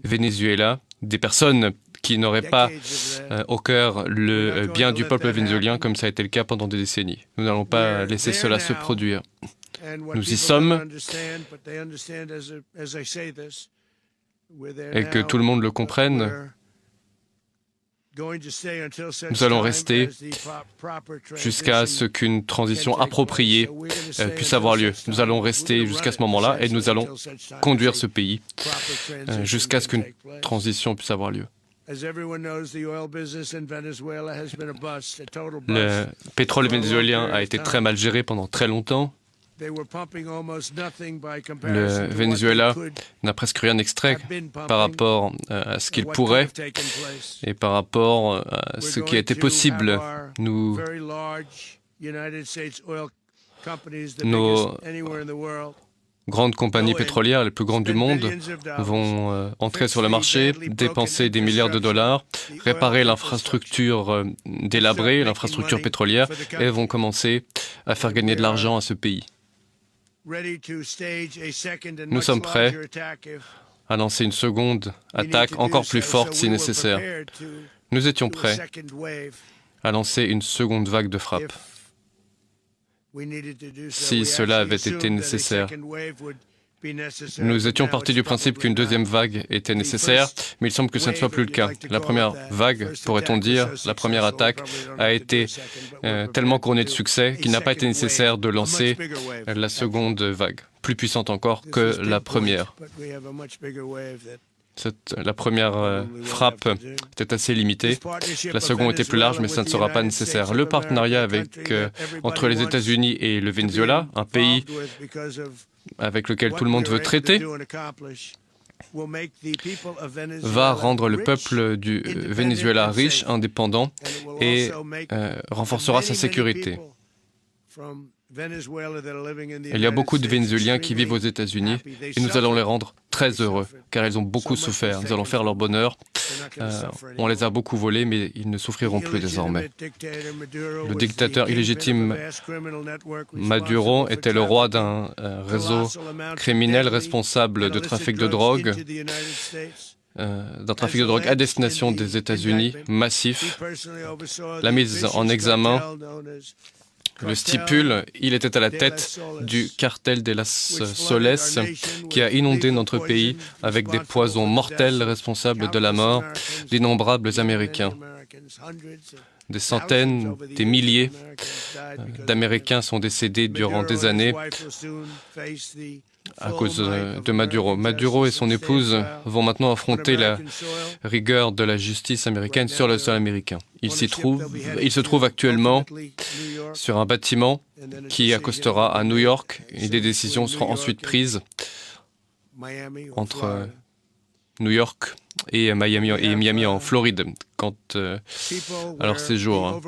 Venezuela, des personnes qui n'auraient pas au cœur le bien du peuple vénézuélien comme ça a été le cas pendant des décennies. Nous n'allons pas laisser cela se produire. Nous y sommes et que tout le monde le comprenne. Nous allons rester jusqu'à ce qu'une transition appropriée puisse avoir lieu. Nous allons rester jusqu'à ce moment-là et nous allons conduire ce pays jusqu'à ce qu'une transition puisse avoir lieu. Le pétrole vénézuélien a été très mal géré pendant très longtemps. Le Venezuela n'a presque rien extrait par rapport à ce qu'il pourrait et par rapport à ce qui a été possible. Nos grandes compagnies pétrolières, les plus grandes du monde, vont entrer sur le marché, dépenser des milliards de dollars, réparer l'infrastructure délabrée, l'infrastructure pétrolière, et vont commencer à faire gagner de l'argent à ce pays. Nous sommes prêts à lancer une seconde attaque encore plus forte si nécessaire. Nous étions prêts à lancer une seconde vague de frappe si cela avait été nécessaire. Nous étions partis du principe qu'une deuxième vague était nécessaire, mais il semble que ce ne soit plus le cas. La première vague, pourrait-on dire, la première attaque, a été tellement couronnée de succès qu'il n'a pas été nécessaire de lancer la seconde vague, plus puissante encore que la première. La première frappe était assez limitée, la seconde était plus large, mais ça ne sera pas nécessaire. Le partenariat entre les États-Unis et le Venezuela, un pays avec lequel tout le monde veut traiter, va rendre le peuple du Venezuela riche, indépendant et renforcera sa sécurité. Il y a beaucoup de Vénézuéliens qui vivent aux États-Unis et nous allons les rendre très heureux, car ils ont beaucoup souffert. Nous allons faire leur bonheur. On les a beaucoup volés, mais ils ne souffriront plus désormais. Le dictateur illégitime Maduro était le roi d'un réseau criminel responsable de trafic de drogue, à destination des États-Unis, massif. La mise en examen le stipule, il était à la tête du cartel de las Soles qui a inondé notre pays avec des poisons mortels responsables de la mort d'innombrables Américains. Des centaines, des milliers d'Américains sont décédés durant des années à cause de Maduro. Maduro et son épouse vont maintenant affronter la rigueur de la justice américaine sur le sol américain. Il se trouve actuellement sur un bâtiment qui accostera à New York et des décisions seront ensuite prises entre New York et Miami en Floride quant à leur séjour.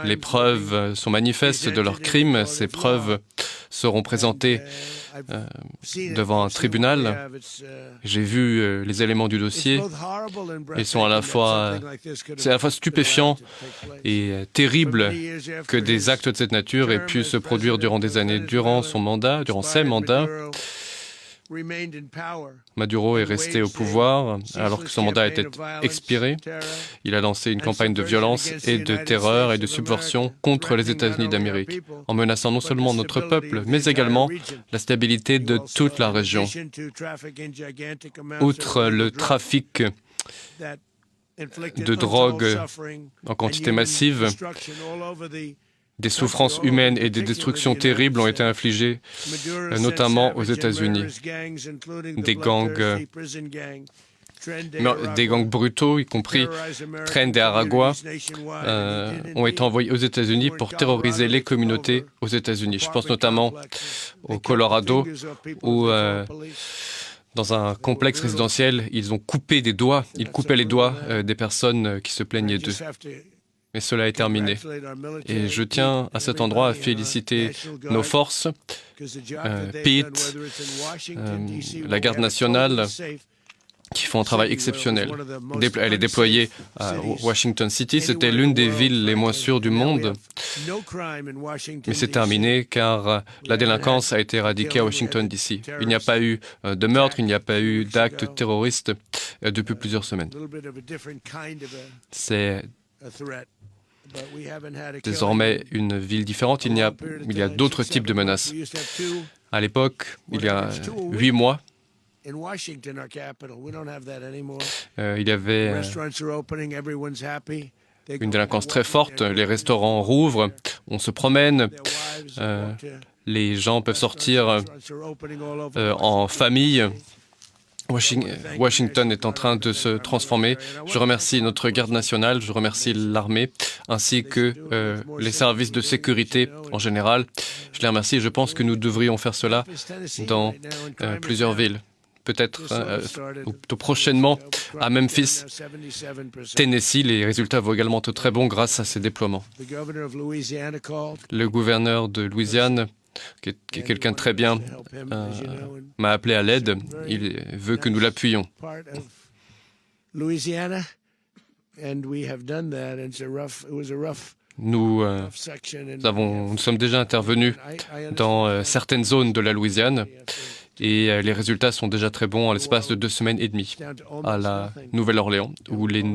Les preuves sont manifestes de leurs crimes. Ces preuves seront présentées devant un tribunal. J'ai vu les éléments du dossier. Ils sont c'est à la fois stupéfiant et terrible que des actes de cette nature aient pu se produire durant des années. Durant ses mandats, Maduro est resté au pouvoir alors que son mandat était expiré. Il a lancé une campagne de violence et de terreur et de subversion contre les États-Unis d'Amérique, en menaçant non seulement notre peuple, mais également la stabilité de toute la région. Outre le trafic de drogue en quantité massive, des souffrances humaines et des destructions terribles ont été infligées, notamment aux États-Unis. Des gangs brutaux, y compris Tren de Aragua, ont été envoyés aux États-Unis pour terroriser les communautés aux États-Unis. Je pense notamment au Colorado, où dans un complexe résidentiel, ils coupaient les doigts des personnes qui se plaignaient d'eux. Mais cela est terminé. Et je tiens à cet endroit à féliciter nos forces, Pete, la garde nationale, qui font un travail exceptionnel. Elle est déployée à Washington City. C'était l'une des villes les moins sûres du monde. Mais c'est terminé car la délinquance a été éradiquée à Washington, D.C. Il n'y a pas eu de meurtre, il n'y a pas eu d'actes terroristes depuis plusieurs semaines. C'est désormais une ville différente. Il y a d'autres types de menaces. À l'époque, il y a 8 mois, il y avait une délinquance très forte. Les restaurants rouvrent, on se promène, les gens peuvent sortir en famille. Washington est en train de se transformer. Je remercie notre garde nationale, je remercie l'armée, ainsi que les services de sécurité en général. Je les remercie et je pense que nous devrions faire cela dans plusieurs villes. Peut-être prochainement à Memphis, Tennessee. Les résultats vont également être très bons grâce à ces déploiements. Le gouverneur de Louisiane, qui est quelqu'un de très bien, m'a appelé à l'aide. Il veut que nous l'appuyions. Nous sommes déjà intervenus dans certaines zones de la Louisiane et les résultats sont déjà très bons en l'espace de 2 semaines et demie à la Nouvelle-Orléans, où les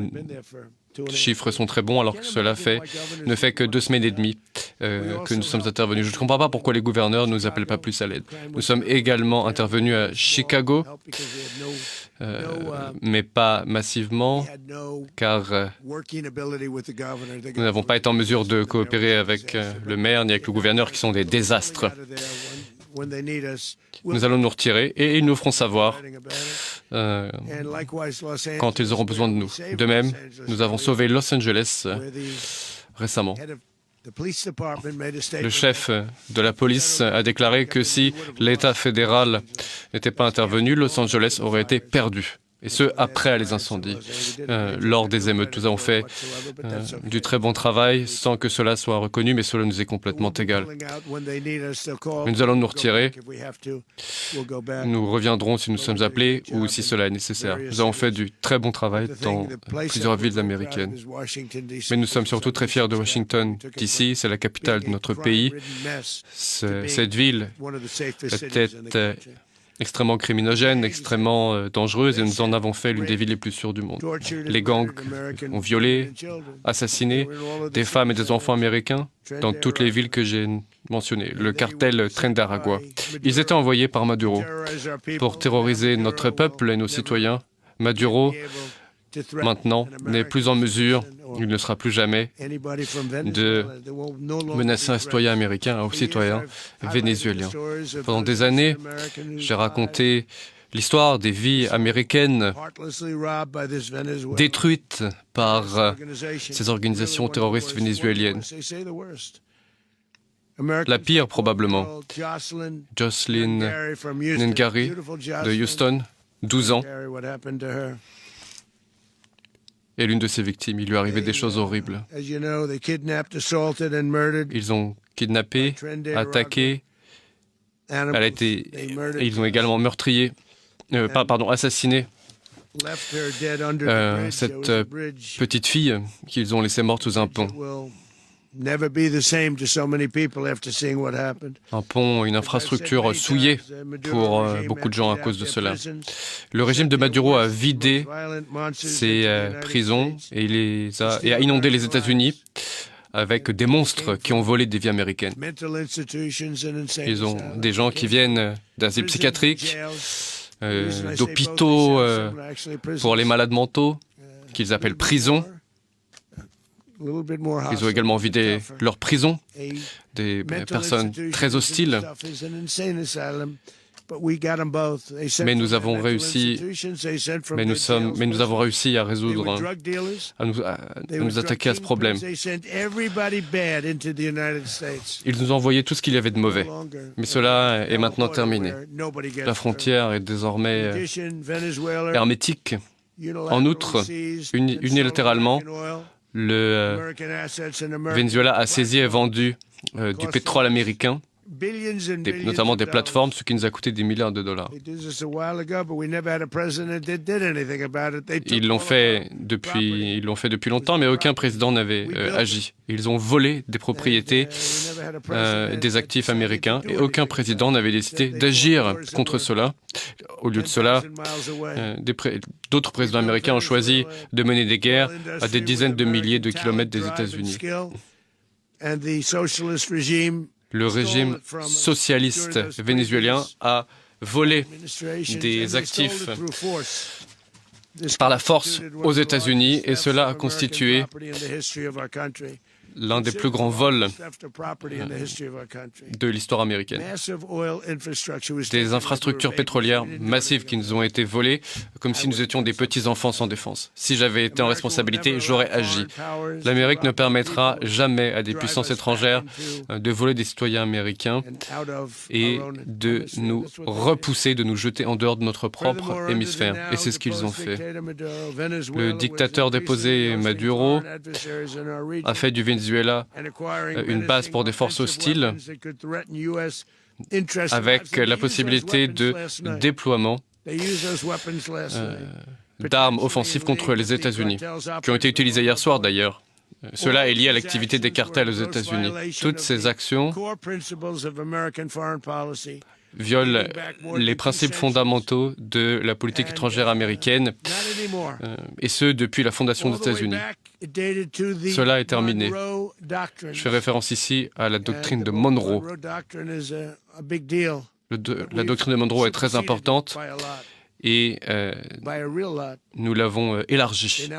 chiffres sont très bons alors que cela ne fait que 2 semaines et demie que nous sommes intervenus. Je ne comprends pas pourquoi les gouverneurs ne nous appellent pas plus à l'aide. Nous sommes également intervenus à Chicago, mais pas massivement, car nous n'avons pas été en mesure de coopérer avec le maire ni avec le gouverneur, qui sont des désastres. Nous allons nous retirer et ils nous feront savoir quand ils auront besoin de nous. De même, nous avons sauvé Los Angeles récemment. Le chef de la police a déclaré que si l'État fédéral n'était pas intervenu, Los Angeles aurait été perdu. Et ce, après les incendies, lors des émeutes. Nous avons fait du très bon travail sans que cela soit reconnu, mais cela nous est complètement égal. Nous allons nous retirer. Nous reviendrons si nous sommes appelés ou si cela est nécessaire. Nous avons fait du très bon travail dans plusieurs villes américaines. Mais nous sommes surtout très fiers de Washington, D.C. C'est la capitale de notre pays. Cette ville était extrêmement criminogène, extrêmement dangereuse, et nous en avons fait l'une des villes les plus sûres du monde. Les gangs ont violé, assassiné des femmes et des enfants américains dans toutes les villes que j'ai mentionnées. Le cartel Tren de Aragua. Ils étaient envoyés par Maduro pour terroriser notre peuple et nos citoyens. Maduro, maintenant, n'est plus en mesure, il ne sera plus jamais, de menacer un citoyen américain ou citoyen vénézuélien. Pendant des années, j'ai raconté l'histoire des vies américaines détruites par ces organisations terroristes vénézuéliennes. La pire, probablement. Jocelyn Ngari de Houston, 12 ans. Et l'une de ses victimes, il lui est arrivé des choses horribles. Ils ont kidnappé, attaqué, ils ont également meurtrier, assassiné cette petite fille qu'ils ont laissée morte sous un pont. Un pont, une infrastructure souillée pour beaucoup de gens à cause de cela. Le régime de Maduro a vidé ses prisons et a inondé les États-Unis avec des monstres qui ont volé des vies américaines. Ils ont des gens qui viennent d'asiles psychiatriques, d'hôpitaux pour les malades mentaux, qu'ils appellent prisons. Ils ont également vidé leurs prisons, des personnes très hostiles. Mais nous avons réussi à résoudre, à nous attaquer à ce problème. Ils nous ont envoyé tout ce qu'il y avait de mauvais. Mais cela est maintenant terminé. La frontière est désormais hermétique. En outre, unilatéralement, le Venezuela a saisi et vendu du pétrole américain notamment des plateformes, ce qui nous a coûté des milliards de dollars. Ils l'ont fait depuis longtemps, mais aucun président n'avait agi. Ils ont volé des propriétés, des actifs américains, et aucun président n'avait décidé d'agir contre cela. Au lieu de cela, d'autres présidents américains ont choisi de mener des guerres à des dizaines de milliers de kilomètres des États-Unis. Le régime socialiste vénézuélien a volé des actifs par la force aux États-Unis et cela a constitué l'un des plus grands vols de l'histoire américaine. Des infrastructures pétrolières massives qui nous ont été volées comme si nous étions des petits-enfants sans défense. Si j'avais été en responsabilité, j'aurais agi. L'Amérique ne permettra jamais à des puissances étrangères de voler des citoyens américains et de nous repousser, de nous jeter en dehors de notre propre hémisphère. Et c'est ce qu'ils ont fait. Le dictateur déposé Maduro a fait du Venezuela une base pour des forces hostiles avec la possibilité de déploiement d'armes offensives contre les États-Unis, qui ont été utilisées hier soir d'ailleurs. Cela est lié à l'activité des cartels aux États-Unis. Toutes ces actions violent les principes fondamentaux de la politique étrangère américaine, et ce, depuis la fondation des États-Unis. Cela est terminé. Je fais référence ici à la doctrine de Monroe. La doctrine de Monroe est très importante et nous l'avons élargie.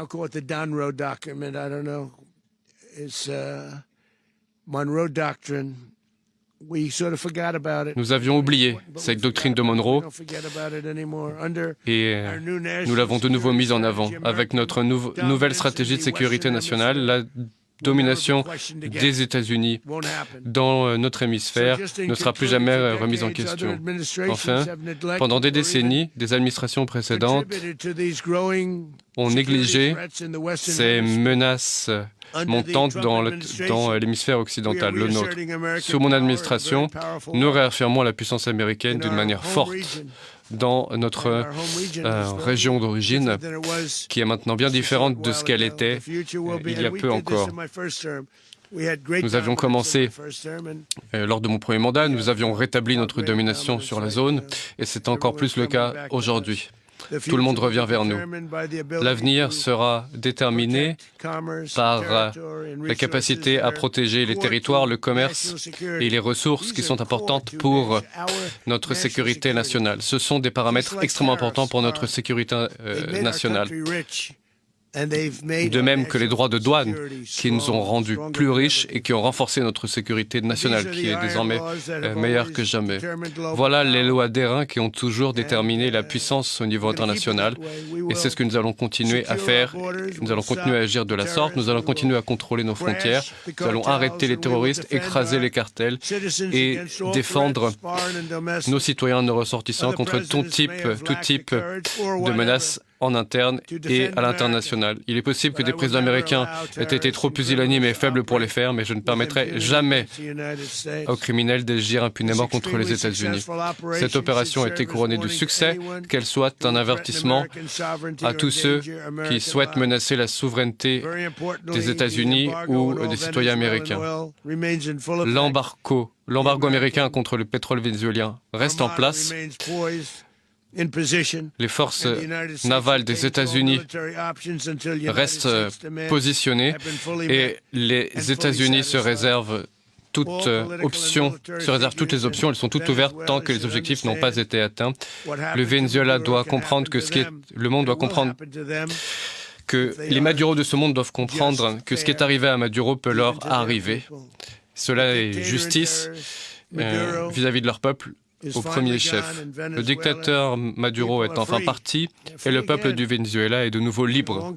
Nous avions oublié cette doctrine de Monroe et nous l'avons de nouveau mise en avant. Avec notre nouvelle stratégie de sécurité nationale, la domination des États-Unis dans notre hémisphère ne sera plus jamais remise en question. Enfin, pendant des décennies, des administrations précédentes ont négligé ces menaces montantes dans l'hémisphère occidental, le nôtre. Sous mon administration, nous réaffirmons la puissance américaine d'une manière forte dans notre région d'origine, qui est maintenant bien différente de ce qu'elle était il y a peu encore. Nous avions commencé, lors de mon premier mandat, nous avions rétabli notre domination sur la zone, et c'est encore plus le cas aujourd'hui. Tout le monde revient vers nous. L'avenir sera déterminé par la capacité à protéger les territoires, le commerce et les ressources qui sont importantes pour notre sécurité nationale. Ce sont des paramètres extrêmement importants pour notre sécurité nationale. De même que les droits de douane qui nous ont rendus plus riches et qui ont renforcé notre sécurité nationale, qui est désormais meilleure que jamais. Voilà les lois d'airain qui ont toujours déterminé la puissance au niveau international. Et c'est ce que nous allons continuer à faire. Nous allons continuer à agir de la sorte. Nous allons continuer à contrôler nos frontières. Nous allons arrêter les terroristes, écraser les cartels et défendre nos citoyens, nos ressortissants contre tout type de menaces en interne et à l'international. Il est possible que des présidents américains aient été trop pusillanimes et faibles pour les faire, mais je ne permettrai jamais aux criminels d'agir impunément contre les États-Unis. Cette opération a été couronnée de succès, qu'elle soit un avertissement à tous ceux qui souhaitent menacer la souveraineté des États-Unis ou des citoyens américains. L'embargo américain contre le pétrole vénézuélien reste en place. Les forces navales des États-Unis restent positionnées et les États-Unis se réservent toutes les options, elles sont toutes ouvertes tant que les objectifs n'ont pas été atteints. Le Venezuela doit comprendre le monde doit comprendre que les Maduro de ce monde doivent comprendre que ce qui est arrivé à Maduro peut leur arriver. Cela est justice vis-à-vis de leur peuple. Au premier chef. Le dictateur Maduro est enfin parti et le peuple du Venezuela est de nouveau libre.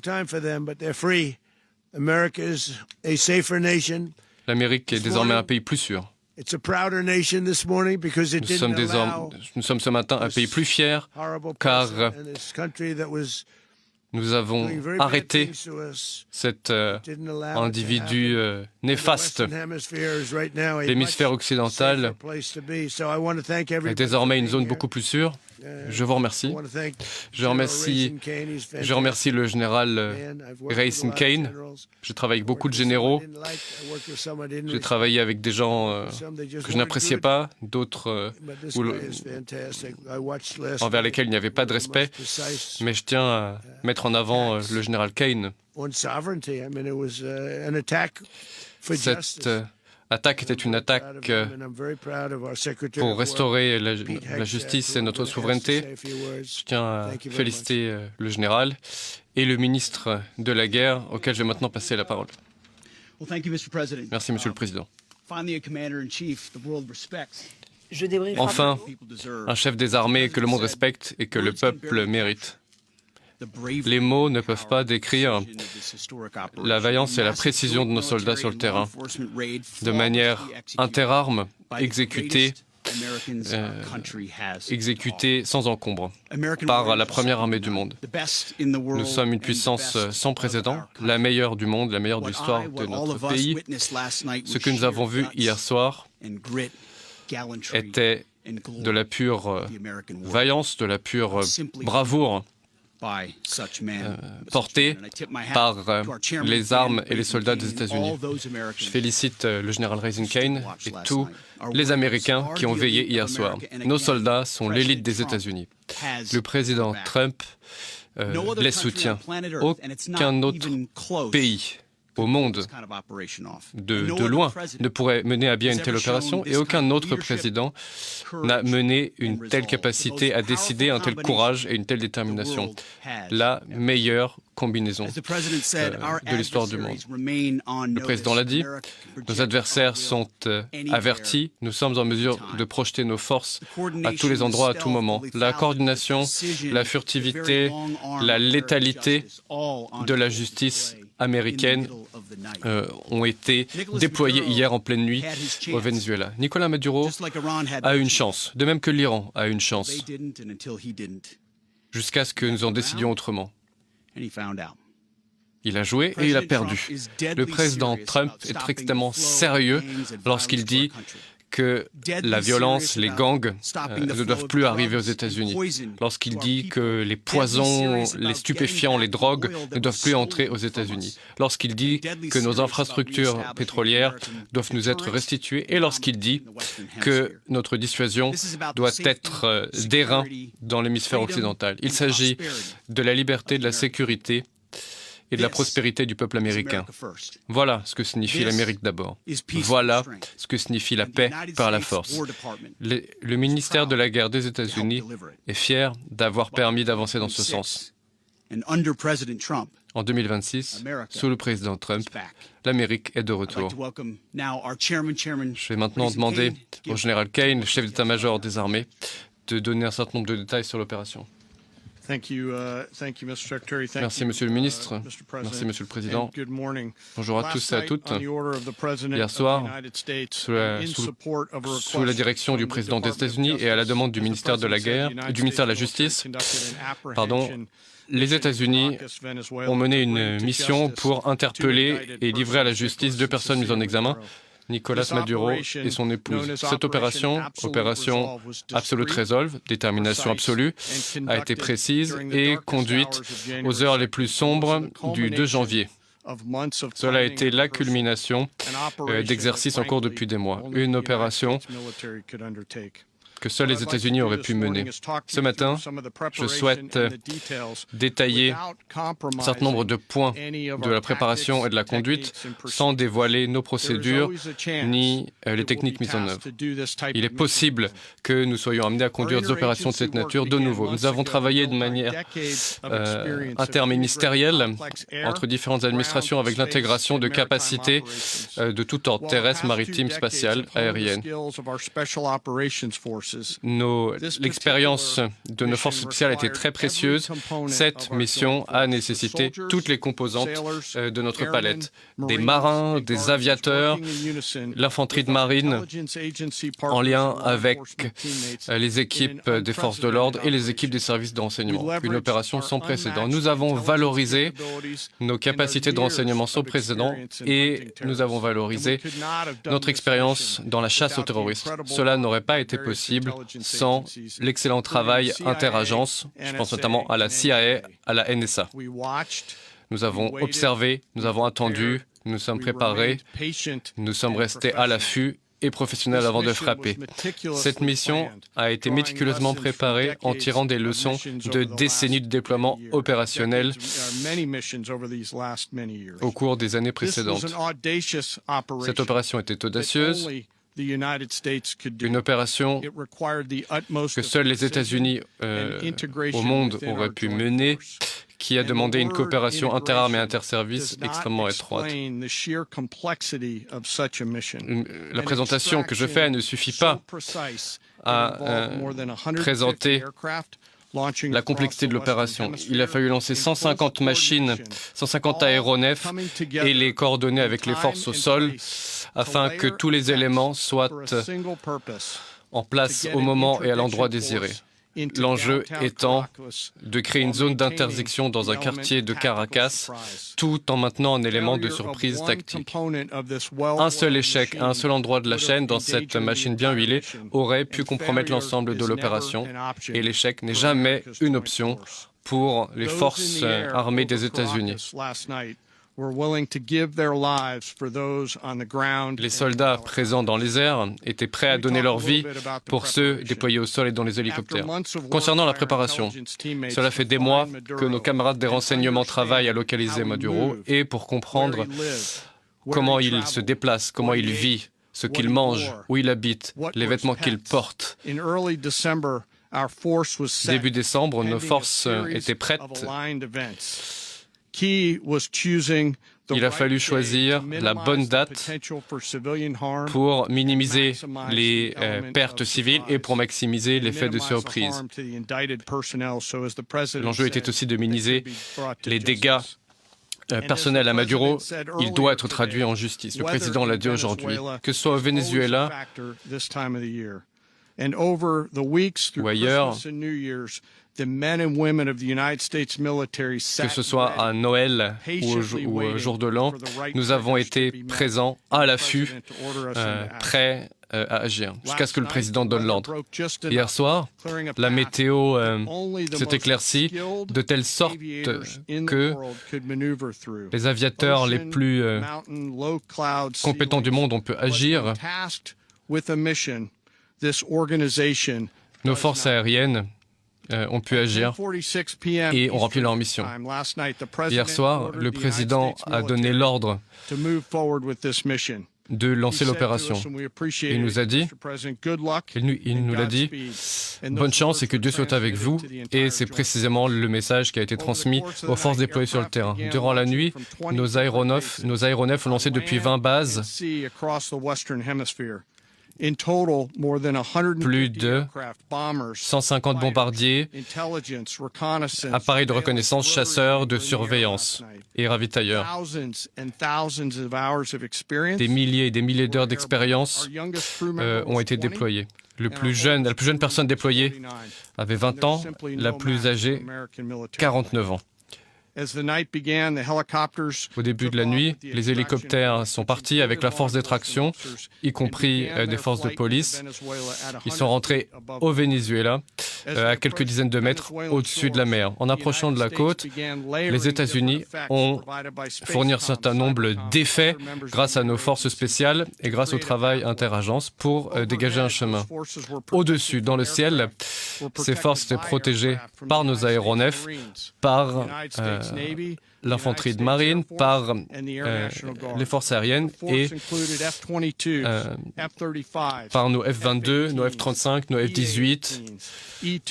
L'Amérique est désormais un pays plus sûr. Nous sommes ce matin un pays plus fier car Nous avons arrêté cet individu néfaste. L'hémisphère occidental est désormais une zone beaucoup plus sûre. Je vous remercie. Je remercie le général Racine Kane. J'ai travaillé avec beaucoup de généraux. J'ai travaillé avec des gens que je n'appréciais pas, d'autres envers lesquels il n'y avait pas de respect. Mais je tiens à mettre en avant le général Kane. Cette attaque était une attaque pour restaurer la justice et notre souveraineté. Je tiens à féliciter le général et le ministre de la Guerre, auquel je vais maintenant passer la parole. Merci, Monsieur le Président. Enfin, un chef des armées que le monde respecte et que le peuple mérite. Les mots ne peuvent pas décrire la vaillance et la précision de nos soldats sur le terrain. De manière interarmes, exécutés sans encombre par la première armée du monde. Nous sommes une puissance sans précédent, la meilleure du monde, la meilleure de l'histoire de notre pays. Ce que nous avons vu hier soir était de la pure vaillance, de la pure bravoure portée par les armes et les soldats des États-Unis. Je félicite le général Racine Kane et tous les Américains qui ont veillé hier soir. Nos soldats sont l'élite des États-Unis. Le président Trump les soutient. Aucun autre pays au monde, de loin, ne pourrait mener à bien une telle opération et aucun autre président n'a mené une telle capacité à décider, un tel courage et une telle détermination. La meilleure combinaison de l'histoire du monde. Le président l'a dit, nos adversaires sont avertis, nous sommes en mesure de projeter nos forces à tous les endroits, à tout moment. La coordination, la furtivité, la létalité de la justice américaine ont été déployées hier en pleine nuit au Venezuela. Nicolás Maduro a une chance, de même que l'Iran a une chance, jusqu'à ce que nous en décidions autrement. Il a joué et il a perdu. Le président Trump est extrêmement sérieux lorsqu'il dit que la violence, les gangs ne doivent plus arriver aux États-Unis. Lorsqu'il dit que les poisons, les stupéfiants, les drogues ne doivent plus entrer aux États-Unis. Lorsqu'il dit que nos infrastructures pétrolières doivent nous être restituées. Et lorsqu'il dit que notre dissuasion doit être d'airain dans l'hémisphère occidental. Il s'agit de la liberté, de la sécurité et de la prospérité du peuple américain. Voilà ce que signifie l'Amérique d'abord. Voilà ce que signifie la paix par la force. Le ministère de la Guerre des États-Unis est fier d'avoir permis d'avancer dans ce sens. En 2026, sous le président Trump, l'Amérique est de retour. Je vais maintenant demander au général Kane, chef d'état-major des armées, de donner un certain nombre de détails sur l'opération. Merci, Monsieur le Ministre. Merci, Monsieur le Président. Bonjour à tous et à toutes. Hier soir, sous la direction du président des États-Unis et à la demande du ministère de la Guerre, du ministère de la Justice, les États-Unis ont mené une mission pour interpeller et livrer à la justice 2 personnes mises en examen, Nicolás Maduro et son épouse. Cette opération Absolute Resolve, détermination absolue, a été précise et conduite aux heures les plus sombres du 2 janvier. Cela a été la culmination d'exercices en cours depuis des mois. Une opération que seuls les États-Unis auraient pu mener. Ce matin, je souhaite détailler un certain nombre de points de la préparation et de la conduite sans dévoiler nos procédures ni les techniques mises en œuvre. Il est possible que nous soyons amenés à conduire des opérations de cette nature de nouveau. Nous avons travaillé de manière interministérielle entre différentes administrations avec l'intégration de capacités de tout ordre, terrestre, maritime, spatiale, aérienne. l'expérience de nos forces spéciales était très précieuse. Cette mission a nécessité toutes les composantes de notre palette. Des marins, des aviateurs, l'infanterie de marine, en lien avec les équipes des forces de l'ordre et les équipes des services de renseignement. Une opération sans précédent. Nous avons valorisé nos capacités de renseignement sans précédent et nous avons valorisé notre expérience dans la chasse aux terroristes. Cela n'aurait pas été possible sans l'excellent travail interagences, je pense notamment à la CIA, à la NSA. Nous avons observé, nous avons attendu, nous sommes préparés, nous sommes restés à l'affût et professionnels avant de frapper. Cette mission a été méticuleusement préparée en tirant des leçons de décennies de déploiement opérationnel au cours des années précédentes. Cette opération était audacieuse, une opération que seuls les États-Unis au monde auraient pu mener, qui a demandé une coopération interarmes et interservices extrêmement étroite. La présentation que je fais ne suffit pas à présenter la complexité de l'opération. Il a fallu lancer 150 machines, 150 aéronefs et les coordonner avec les forces au sol afin que tous les éléments soient en place au moment et à l'endroit désiré. L'enjeu étant de créer une zone d'intersection dans un quartier de Caracas, tout en maintenant un élément de surprise tactique. Un seul échec à un seul endroit de la chaîne dans cette machine bien huilée aurait pu compromettre l'ensemble de l'opération, et l'échec n'est jamais une option pour les forces armées des États-Unis. Les soldats présents dans les airs étaient prêts à donner leur vie pour ceux déployés au sol et dans les hélicoptères. Concernant la préparation, cela fait des mois que nos camarades des renseignements travaillent à localiser Maduro et pour comprendre comment il se déplace, comment il vit, ce qu'il mange, où il habite, les vêtements qu'il porte. Début décembre, nos forces étaient prêtes. Il a fallu choisir la bonne date pour minimiser les pertes civiles et pour maximiser l'effet de surprise. L'enjeu était aussi de minimiser les dégâts personnels à Maduro. Il doit être traduit en justice. Le président l'a dit aujourd'hui. Que ce soit au Venezuela ou ailleurs, que ce soit à Noël ou au jour de l'an, nous avons été présents à l'affût, prêts à agir, jusqu'à ce que le président donne l'ordre. Hier soir, la météo s'est éclaircie de telle sorte que les aviateurs les plus compétents du monde ont pu agir. Nos forces aériennes ont pu agir et ont rempli leur mission. Hier soir, le président a donné l'ordre de lancer l'opération. Il nous a dit, il nous l'a dit, bonne chance et que Dieu soit avec vous. Et c'est précisément le message qui a été transmis aux forces déployées sur le terrain. Durant la nuit, nos aéronefs ont lancé depuis 20 bases plus de 150 bombardiers, appareils de reconnaissance, chasseurs, de surveillance et ravitailleurs. Des milliers et des milliers d'heures d'expérience ont été déployées. La plus jeune personne déployée avait 20 ans, la plus âgée, 49 ans. Au début de la nuit, les hélicoptères sont partis avec la force d'extraction, y compris des forces de police. Ils sont rentrés au Venezuela, à quelques dizaines de mètres au-dessus de la mer. En approchant de la côte, les États-Unis ont fourni un certain nombre d'effets grâce à nos forces spéciales et grâce au travail interagences pour dégager un chemin. Au-dessus, dans le ciel, ces forces étaient protégées par nos aéronefs, par l'infanterie de marine, par les forces aériennes et par nos F-22, nos F-35, nos F-18,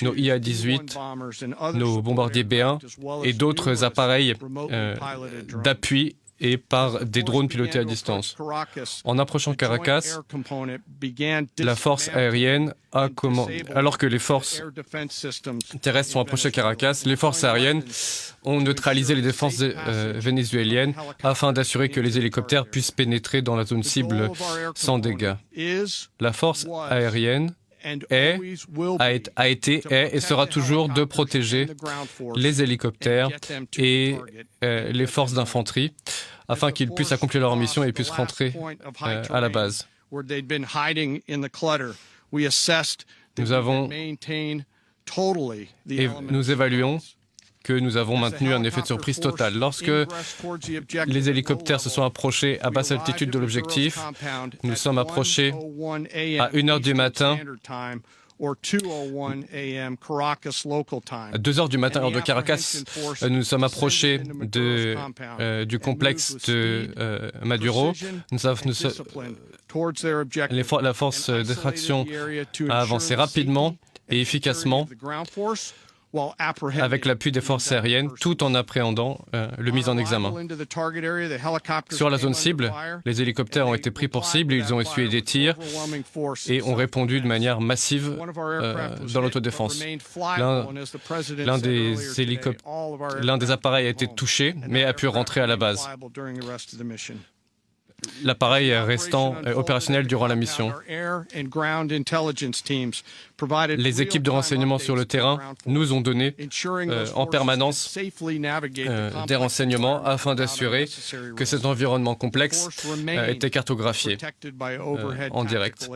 nos IA-18, nos bombardiers B-1 et d'autres appareils d'appui et par des drones pilotés à distance. En approchant Caracas, la force aérienne a commencé, alors que les forces terrestres sont approchées Caracas, les forces aériennes ont neutralisé les défenses vénézuéliennes afin d'assurer que les hélicoptères puissent pénétrer dans la zone cible sans dégâts. La force aérienne a été, est et sera toujours de protéger les hélicoptères et les forces d'infanterie afin qu'ils puissent accomplir leur mission et puissent rentrer à la base. Nous évaluons que nous avons maintenu un effet de surprise total. Lorsque les hélicoptères se sont approchés à basse altitude de l'objectif, nous sommes approchés à 1h du matin, à 2h du matin, heure de Caracas. Nous sommes approchés du complexe de Maduro. La force d'extraction a avancé rapidement et efficacement avec l'appui des forces aériennes, tout en appréhendant le mise en examen. Sur la zone cible, les hélicoptères ont été pris pour cible, ils ont essuyé des tirs et ont répondu de manière massive dans l'autodéfense. L'un des appareils a été touché, mais a pu rentrer à la base. L'appareil restant opérationnel durant la mission. Les équipes de renseignement sur le terrain nous ont donné en permanence des renseignements afin d'assurer que cet environnement complexe était cartographié en direct.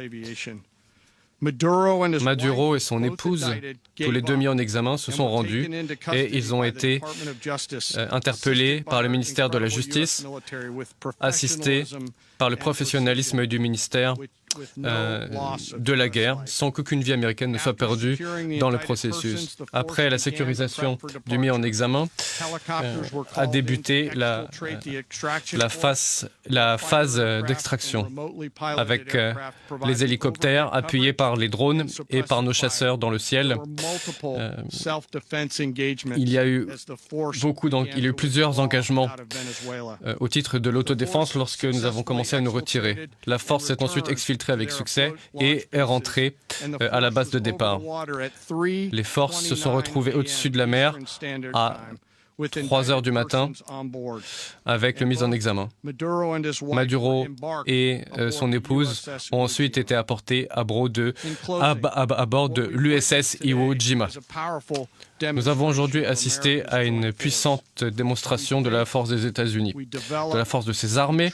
Maduro et son épouse, tous les deux mis en examen, se sont rendus et ils ont été interpellés par le ministère de la Justice, assistés par le professionnalisme du ministère de la guerre, sans qu'aucune vie américaine ne soit perdue dans le processus. Après la sécurisation du mis en examen, a débuté la phase d'extraction avec les hélicoptères appuyés par les drones et par nos chasseurs dans le ciel. Il y a eu plusieurs engagements au titre de l'autodéfense lorsque nous avons commencé à nous retirer. La force s'est ensuite exfiltrée avec succès et est rentrée à la base de départ. Les forces se sont retrouvées au-dessus de la mer à 3 heures du matin avec le mise en examen. Maduro et son épouse ont ensuite été apportés à bord de l'USS Iwo Jima. Nous avons aujourd'hui assisté à une puissante démonstration de la force des États-Unis, de la force de ses armées.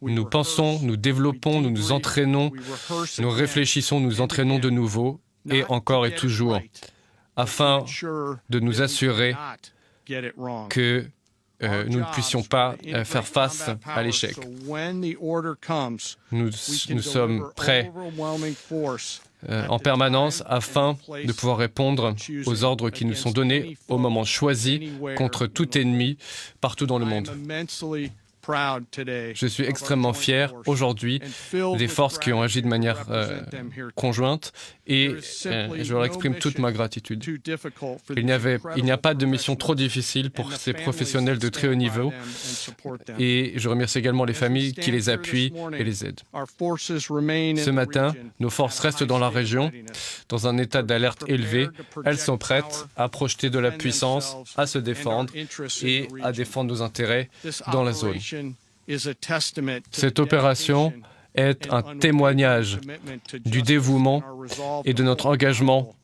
Nous pensons, nous développons, nous nous entraînons, nous réfléchissons, nous entraînons de nouveau, et encore et toujours, afin de nous assurer que nous ne puissions pas faire face à l'échec. Nous sommes prêts en permanence afin de pouvoir répondre aux ordres qui nous sont donnés au moment choisi contre tout ennemi partout dans le monde. Je suis extrêmement fier aujourd'hui des forces qui ont agi de manière conjointe et je leur exprime toute ma gratitude. Il n'y a pas de mission trop difficile pour ces professionnels de très haut niveau et je remercie également les familles qui les appuient et les aident. Ce matin, nos forces restent dans la région, dans un état d'alerte élevé. Elles sont prêtes à projeter de la puissance, à se défendre et à défendre nos intérêts dans la zone. Cette opération est un témoignage du dévouement et de notre engagement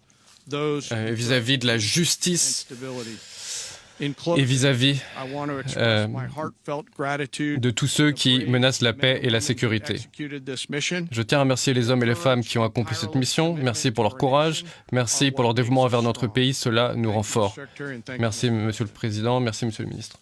vis-à-vis de la justice et vis-à-vis de tous ceux qui menacent la paix et la sécurité. Je tiens à remercier les hommes et les femmes qui ont accompli cette mission. Merci pour leur courage. Merci pour leur dévouement envers notre pays. Cela nous rend forts. Merci, Monsieur le Président. Merci, Monsieur le Ministre.